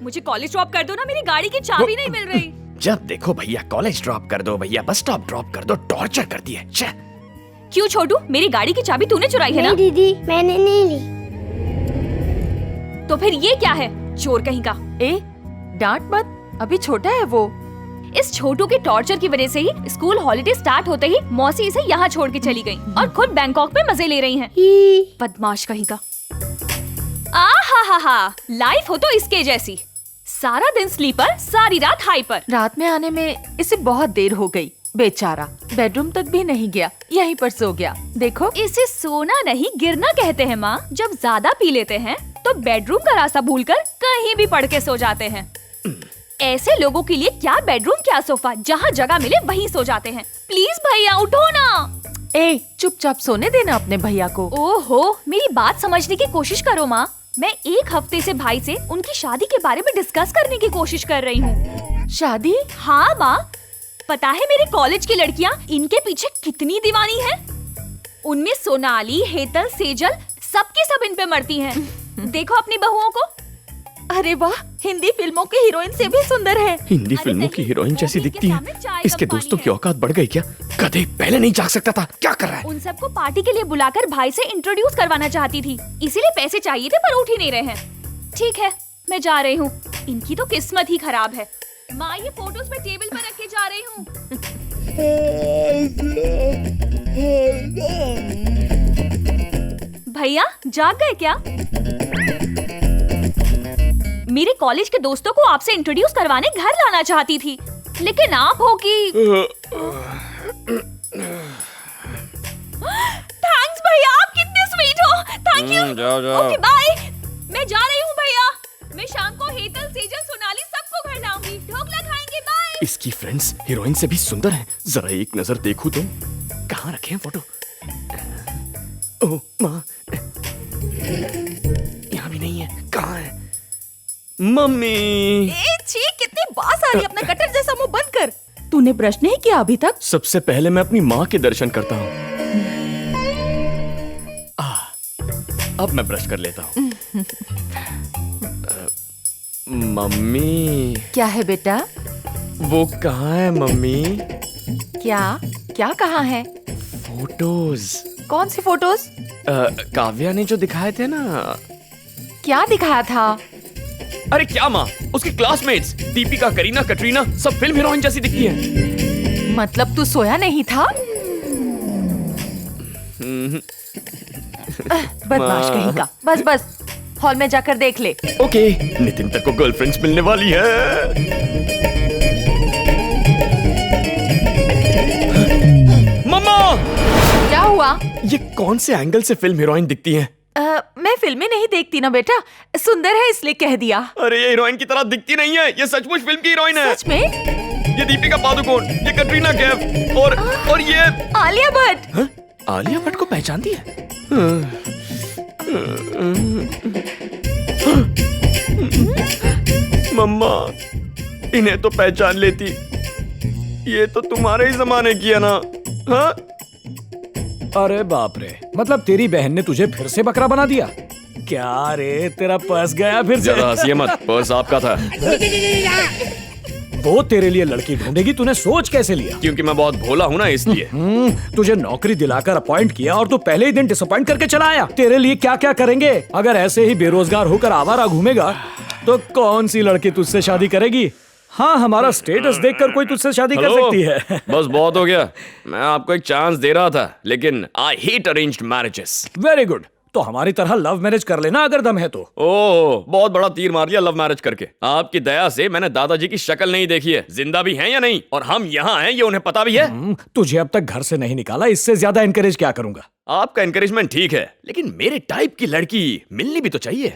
मुझे college drop कर दो ना, मेरी गाड़ी की चाबी नहीं मिल रही। जब देखो भैया कॉलेज ड्रॉप कर दो, भैया बस स्टॉप ड्रॉप कर दो, टॉर्चर कर दिए। क्यों छोटू, मेरी गाड़ी की चाबी तूने चुराई है ना? नहीं दीदी, मैंने नहीं ली। तो फिर ये क्या है, चोर कहीं का। ए, डांट मत, अभी छोटा है वो। इस छोटू के टॉर्चर की वजह से ही स्कूल हॉलिडे स्टार्ट होते ही मौसी इसे यहाँ छोड़ के चली गई और खुद बैंकॉक में मजे ले रही हैं। बदमाश कहीं का। हा, लाइफ हो तो इसके जैसी, सारा दिन स्लीपर, सारी रात हाइपर। रात में आने में इसे बहुत देर हो गई, बेचारा बेडरूम तक भी नहीं गया, यहीं पर सो गया। देखो, इसे सोना नहीं गिरना कहते हैं माँ। जब ज्यादा पी लेते हैं तो बेडरूम का रास्ता भूलकर कहीं भी पड़ के सो जाते हैं। ऐसे लोगों के लिए क्या बेडरूम क्या सोफा, जहाँ जगह मिले वहीं सो जाते हैं। प्लीज भैया उठो ना। ए, चुपचाप सोने देना अपने भैया को। ओहो, मेरी बात समझने की कोशिश करो माँ। मैं एक हफ्ते से भाई से उनकी शादी के बारे में डिस्कस करने की कोशिश कर रही हूँ। शादी? हाँ माँ, पता है मेरे कॉलेज की लड़कियाँ इनके पीछे कितनी दीवानी हैं। उनमें सोनाली, हेतल, सेजल सबकी सब इन पे मरती हैं। देखो अपनी बहुओं को। अरे वाह, हिंदी फिल्मों की हीरोइन से भी सुंदर है। हिंदी फिल्मों की हीरोइन जैसी दिखती है। इसके दोस्तों की औकात बढ़ गई क्या? कदे पहले नहीं जाग सकता था, क्या कर रहा है? उन सबको पार्टी के लिए बुलाकर भाई से इंट्रोड्यूस करवाना चाहती थी, इसीलिए पैसे चाहिए थे पर उठ ही नहीं रहे हैं। ठीक है, मैं जा रही हूँ। इनकी तो किस्मत ही खराब है। माँ, ये फोटोज मैं टेबल पर रख के जा रही हूँ। भैया जाग गए क्या? मेरे कॉलेज के दोस्तों को आपसे इंट्रोड्यूस करवाने घर लाना चाहती थी, लेकिन आप हो कि थैंक्स भैया, आप कितने स्वीट हो। Thank you. जाओ। Okay bye. मैं जा रही हूँ भैया। मैं शाम को हेतल, सेजल, सोनाली सबको घर लाऊंगी। ढोकला खाएंगे। बाय। इसकी फ्रेंड्स हीरोइन से भी सुंदर हैं। जरा एक नजर देखूं तो। कहाँ रखे हैं फोटो? ओह माँ, यहाँ भी नहीं है। कहाँ है? मम्मी। ए छी, कितनी बास आ रही है, अपना कटर जैसा मुंह बंद कर। तूने ब्रश नहीं किया अभी तक? सबसे पहले मैं अपनी माँ के दर्शन करता हूँ। अब मैं ब्रश कर लेता हूँ। मम्मी। क्या है बेटा? वो कहाँ है मम्मी? क्या क्या कहाँ है? फोटोज। कौन सी फोटोज? काव्या ने जो दिखाए थे ना। क्या दिखाया था? अरे क्या माँ, उसकी क्लासमेट्स दीपिका, करीना, कटरीना सब फिल्म हीरोइन जैसी दिखती हैं। मतलब तू सोया नहीं था? बदमाश कहीं का। बस बस, हॉल में जाकर देख ले। ओके, नितिन तक को गर्लफ्रेंड्स मिलने वाली है। मम्मा! क्या हुआ? ये कौन से एंगल से फिल्म हीरोइन दिखती हैं? मैं फिल्में नहीं देखती ना बेटा, सुंदर है इसलिए कह दिया। अरे ये हीरोइन की तरह दिखती नहीं है, ये सचमुच फिल्म की हीरोइन है। सच में? ये दीपिका पादुकोण, ये कटरीना कैफ और ये आलिया भट्ट। हाँ? आलिया भट्ट को पहचानती है? मम्मा, इन्हें तो पहचान लेती। ये तो तुम्हारे ही जमाने की है ना? हाँ? अरे बाप रे, मतलब तेरी बहन ने तुझे फिर से बकरा बना दिया क्या रे? तेरा पर्स गया फिर से? ज्यादा हंसिए मत, पर्स आपका था। वो तेरे लिए लड़की ढूंढेगी, तूने सोच कैसे लिया? क्योंकि मैं बहुत भोला हूँ ना, इसलिए। तुझे नौकरी दिलाकर अपॉइंट किया और तू पहले ही दिन डिसअपॉइंट करके चला आया। तेरे लिए क्या क्या करेंगे? अगर ऐसे ही बेरोजगार होकर आवारा घूमेगा तो कौन सी लड़की तुझसे शादी करेगी? हाँ, हमारा स्टेटस देखकर कोई तुझसे शादी कर सकती है। बस बहुत हो गया, मैं आपको एक चांस दे रहा था, लेकिन I hate arranged marriages. Very good, तो हमारी तरह लव मैरिज कर लेना अगर दम है तो। ओह, बहुत बड़ा तीर मार लिया लव मैरिज करके। आपकी दया से मैंने दादाजी की शक्ल नहीं देखी है, जिंदा भी हैं या नहीं, और हम यहाँ हैं ये उन्हें पता भी है। तुझे अब तक घर से नहीं निकाला, इससे ज्यादा एनकरेज क्या करूंगा? आपका एनकरेजमेंट ठीक है, लेकिन मेरे टाइप की लड़की मिलनी भी तो चाहिए।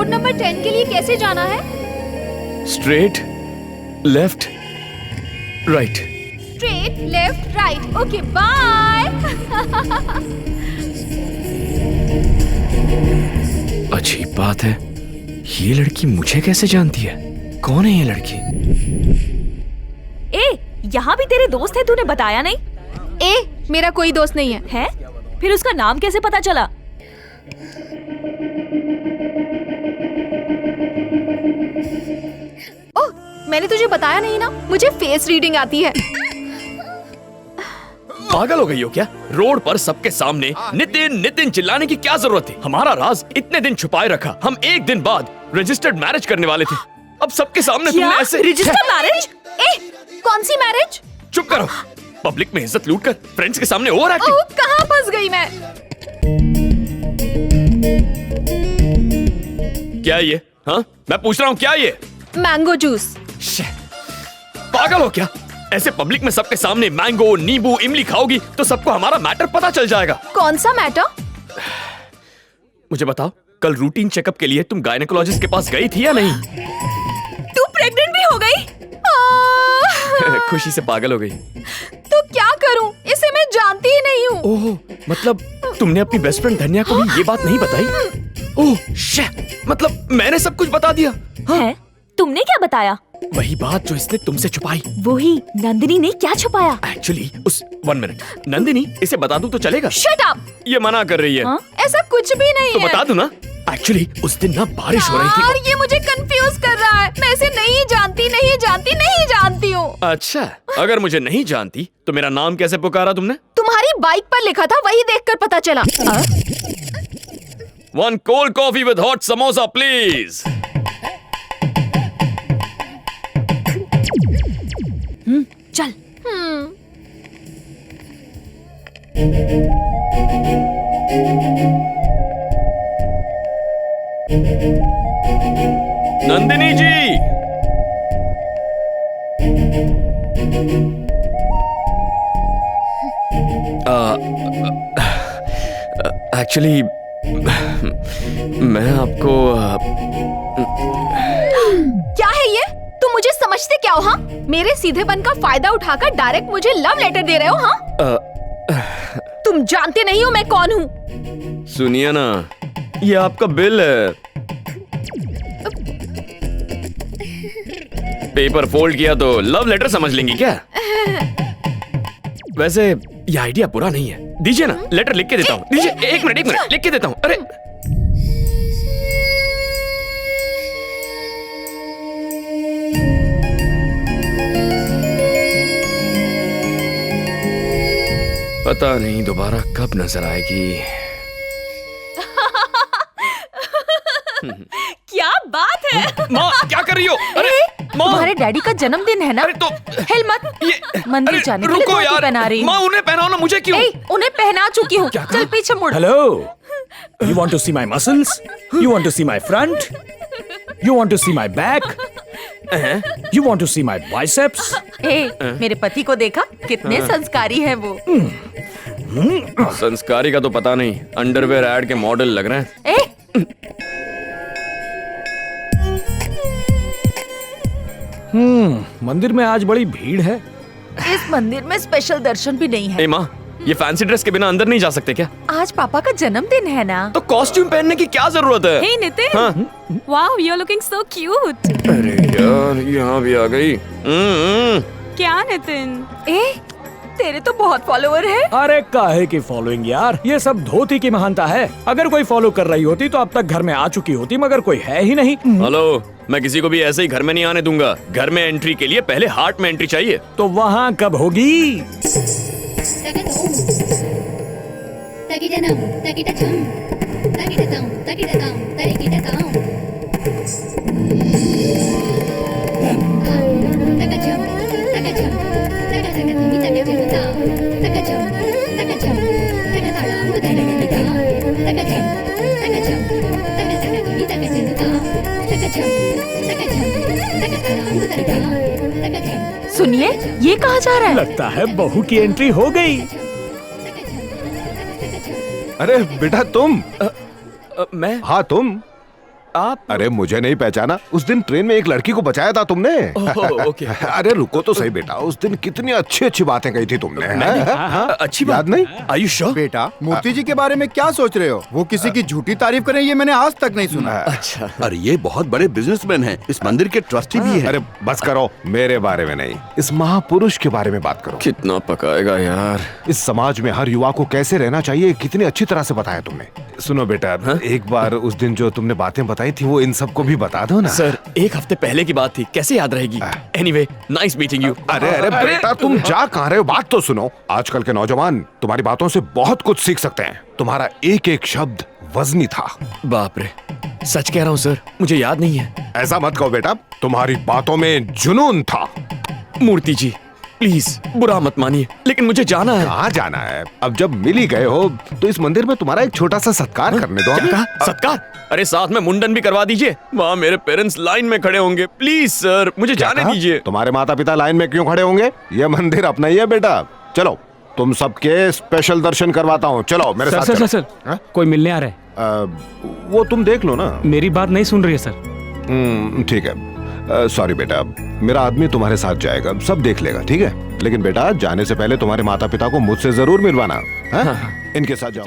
रोड नंबर 10 के लिए कैसे जाना है? Straight, left, right. Straight, left, right. Okay, bye. अजीब बात है, ये लड़की मुझे कैसे जानती है? कौन है ये लड़की? ए, यहाँ भी तेरे दोस्त है, तूने बताया नहीं? ए, मेरा कोई दोस्त नहीं है। है? फिर उसका नाम कैसे पता चला? ओह, मैंने तुझे बताया नहीं ना, मुझे फेस रीडिंग आती है। पागल हो गई हो क्या? रोड पर सबके सामने नितिन नितिन चिल्लाने की क्या जरूरत थी? हमारा राज इतने दिन छुपाए रखा। हम एक दिन बाद रजिस्टर्ड मैरिज करने वाले थे, अब सबके सामने तुमने ऐसे रजिस्टर मैरिज? ए, कौन सी मैरिज? चुप करो। पब्लिक में इज्जत लूटकर फ्रेंड्स के सामने ओवर एक्टिंग। ओह, कहाँ फंस गई मैं? क्या ये? हाँ, मैं पूछ रहा हूँ, क्या ये? Mango juice. पागल हो क्या? ऐसे पब्लिक में सबके सामने मैंगो, नींबू, इमली खाओगी तो सबको हमारा मैटर पता चल जाएगा। कौन सा मैटर? मुझे बताओ, कल रूटीन चेकअप के लिए तुम गायनेकोलॉजिस्ट के पास गई थी या नहीं? तू प्रेग्नेंट भी हो गई? खुशी से पागल हो गई। तो क्या करूं? इसे मैं जानती ही नहीं हूँ। ओह, मतलब तुमने अपनी बेस्ट फ्रेंड धन्या को भी ये बात नहीं बताई? ओह शिट, मतलब मैंने सब कुछ बता दिया। है? तुमने क्या बताया? वही बात जो इसने तुमसे छुपाई। वही नंदिनी ने क्या छुपाया? एक्चुअली उस 1 मिनट, नंदिनी, इसे बता दूं तो चलेगा? Shut up! ये मना कर रही है। हाँ? ऐसा कुछ भी नहीं तो है। बता दूं ना, एक्चुअली उस दिन ना बारिश हो रही थी। यार, ये मुझे कंफ्यूज कर रहा है। मैं इसे नहीं जानती हूँ। अच्छा, अगर मुझे नहीं जानती तो मेरा नाम कैसे पुकारा तुमने? तुम्हारी बाइक पर लिखा था, वही देखकर पता चला। 1 cold coffee with hot samosa, please. चल। नंदिनी जी, एक्चुअली मैं आपको क्या है ये? तुम मुझे समझते क्या हो? हाँ, मेरे सीधेपन का फायदा उठाकर डायरेक्ट मुझे लव लेटर दे रहे हो? हाँ, तुम जानते नहीं हो मैं कौन हूँ। सुनिए ना, ये आपका बिल है। पेपर फोल्ड किया तो लव लेटर समझ लेंगी क्या? वैसे ये आइडिया बुरा नहीं है, दीजिए ना, लेटर लिख के देता हूँ। दीजिए, एक मिनट लिख के देता हूँ। अरे पता नहीं दोबारा कब नजर आएगी। क्या बात है? माँ, क्या कर रही हो? अरे माँ, तुम्हारे डैडी का जन्मदिन है ना? अरे तो हिल मत। ये मंदिर अरे, जाने के लिए रुको धोती यार, पहना रही हूँ। माँ उन्हें पहनाओ ना, मुझे क्यों? ए, उन्हें पहना चुकी हूँ। क्या चल कहा? पीछे मुड़। Hello. You want to see my muscles? You want to see my front? You want to see my back? You want to see my biceps? ए, मेरे पति को देखा? कितने संस्कारी है वो। संस्कारी का तो पता नहीं, अंडरवेयर ऐड के मॉडल लग रहे हैं। ए, मंदिर में आज बड़ी भीड़ है। इस मंदिर में स्पेशल दर्शन भी नहीं है। ए माँ, ये फैंसी ड्रेस के बिना अंदर नहीं जा सकते क्या? आज पापा का जन्मदिन है ना। तो कॉस्ट्यूम पहनने की क्या जरूरत है? हे नितिन, हाँ? Wow, you are looking so cute. अरे यार, यहाँ भी आ गई। क्या नितिन? ए, तेरे तो बहुत फॉलोवर है। अरे काहे की फॉलोइंग यार, ये सब धोती की महानता है। अगर कोई फॉलो कर रही होती तो अब तक घर में आ चुकी होती, मगर कोई है ही नहीं। हेलो, मैं किसी को भी ऐसे ही घर में नहीं आने दूंगा। घर में एंट्री के लिए पहले हार्ट में एंट्री चाहिए। तो वहाँ कब होगी? सुनिए, ये कहाँ जा रहा है? लगता है बहू की एंट्री हो गई। अरे बेटा तुम। मैं? हाँ तुम। आप अरे मुझे नहीं पहचाना? उस दिन ट्रेन में एक लड़की को बचाया था तुमने। ओके। अरे रुको तो सही बेटा, उस दिन कितनी अच्छी अच्छी बातें कही थी तुमने। अच्छी याद नहीं? आयुष श्योर? बेटा मूर्ति जी के बारे में क्या सोच रहे हो? वो किसी की झूठी तारीफ करें ये मैंने आज तक नहीं सुना। अच्छा। अरे ये बहुत बड़े बिजनेसमैन हैं, इस मंदिर के ट्रस्टी भी हैं। अरे बस करो, मेरे बारे में नहीं, इस महापुरुष के बारे में बात करो। कितना पकाएगा यार। इस समाज में हर युवा को कैसे रहना चाहिए कितनी अच्छी तरह से बताया तुमने। सुनो बेटा, एक बार उस दिन जो तुमने बातें बताई थी वो इन सबको भी बता दो ना। सर, एक हफ्ते पहले की बात थी, कैसे याद रहेगी? Anyway, nice meeting you. अरे अरे बेटा, तुम जा कहाँ रहे हो? बात तो सुनो। आजकल के नौजवान तुम्हारी बातों से बहुत कुछ सीख सकते हैं। तुम्हारा एक एक शब्द वजनी था। बाप रे, सच कह रहा हूँ सर, मुझे याद नहीं है। ऐसा मत कहो बेटा, तुम्हारी बातों में जुनून था। मूर्ति जी प्लीज बुरा मत मानिए, लेकिन मुझे जाना है। कहाँ जाना है? अब जब मिल ही गए हो तो इस मंदिर में तुम्हारा एक छोटा सा सत्कार करने दो। क्या कहा? सत्कार? अरे साथ में मुंडन भी करवा दीजिए। वहाँ मेरे पेरेंट्स लाइन में खड़े होंगे। प्लीज सर, मुझे जाने दीजिए। तुम्हारे माता पिता लाइन में क्यों खड़े होंगे? ये मंदिर अपना ही है बेटा। चलो तुम सबके स्पेशल दर्शन करवाता हूँ। चलो मेरे साथ। सर सर चलो। सर, कोई मिलने आ रहा है। वो तुम देख लो ना। मेरी बात नहीं सुन रही है सर। ठीक है, सॉरी बेटा, मेरा आदमी तुम्हारे साथ जाएगा, सब देख लेगा, ठीक है? लेकिन बेटा जाने से पहले तुम्हारे माता पिता को मुझसे जरूर मिलवाना। हाँ? इनके साथ जाओ।